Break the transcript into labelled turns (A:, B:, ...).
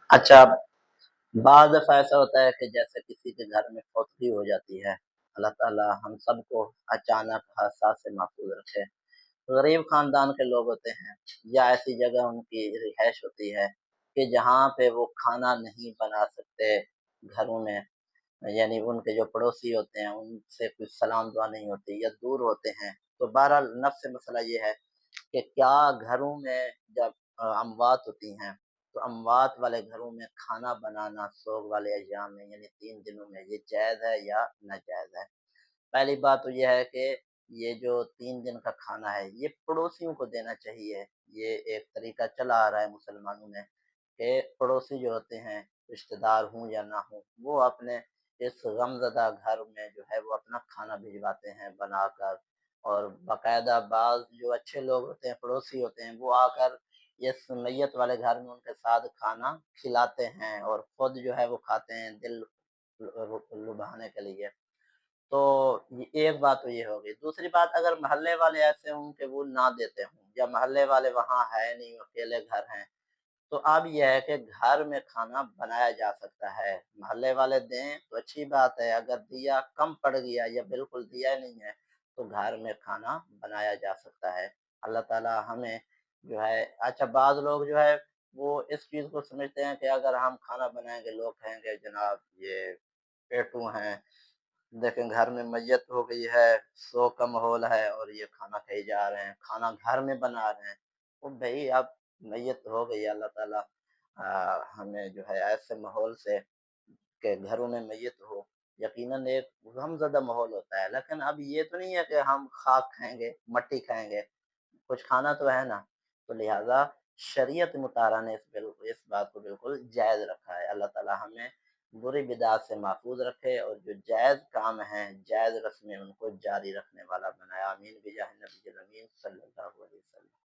A: अच्छा, بعض दफ़ा ऐसा होता है कि जैसे किसी के घर में फौतगी हो जाती है, अल्लाह ताला हम सबको अचानक हादसा से महफूज़ रखे। गरीब ख़ानदान के लोग होते हैं या ऐसी जगह उनकी रिहाइश होती है कि जहाँ पे वो खाना नहीं बना सकते घरों में, यानी उनके जो पड़ोसी होते हैं उनसे कुछ सलाम दुआ नहीं होती या दूर होते हैं। तो बहरहाल नफ़्स मसला ये है कि क्या घरों में जब अमवात होती हैं, तो अमवात वाले घरों में खाना बनाना सोग वाले अय्याम में यानी 3 दिनों में ये जायज़ है या नाजायज़ है? पहली बात तो ये है कि ये जो 3 दिन का खाना है, ये पड़ोसियों को देना चाहिए। ये एक तरीका चला आ रहा है मुसलमानों में कि पड़ोसी जो होते हैं, रिश्तेदार हों या ना हों, वो अपने इस गमज़दा घर में जो है वो अपना खाना भिजवाते हैं बनाकर और बाकायदा बाज़ जो अच्छे लोग होते हैं, पड़ोसी होते हैं, वो आकर इस मैयत वाले घर में उनके साथ खाना खिलाते हैं और खुद जो है वो खाते हैं दिल लुभाने के लिए। तो ये एक बात तो ये हो गई। दूसरी बात अगर मोहल्ले वाले ऐसे हों कि वो ना देते हों या मोहल्ले वाले वहाँ है नहीं, अकेले घर हैं, तो अब ये है कि घर में खाना बनाया जा सकता है। मोहल्ले वाले दें तो अच्छी बात है, अगर दिया कम पड़ गया या बिल्कुल दिया ही नहीं है, तो घर में खाना बनाया जा सकता है। अल्लाह ताला हमें जो है अच्छा बाज़ लोग जो है वो इस चीज़ को समझते हैं कि अगर हम खाना बनाएँगे लोग कहेंगे जनाब ये पेटू हैं, देखें घर में मैयत हो गई है, शोक का माहौल है और ये खाना खाए जा रहे हैं, खाना घर में बना रहे हैं। तो भई अब मैयत हो गई है, अल्लाह ताला हमें जो है ऐसे माहौल से के घरों में मैयत हो, यकीनन एक गमज़दा माहौल होता है। लेकिन अब ये तो नहीं है कि हम खाक खाएँगे, मट्टी खाएँगे, कुछ खाना तो है ना। तो लिहाज़ा शरीयत मुतारा ने इस बात को बिल्कुल जायज़ रखा है। अल्लाह ताला हमें बुरी बिदअत से महफ़ूज़ रखे और जो जायज़ काम हैं, जायज़ रस्में उनको जारी रखने वाला बनाए। आमीन बिजाह नबील अमीन सल्लल्लाहु अलैहि वसल्लम।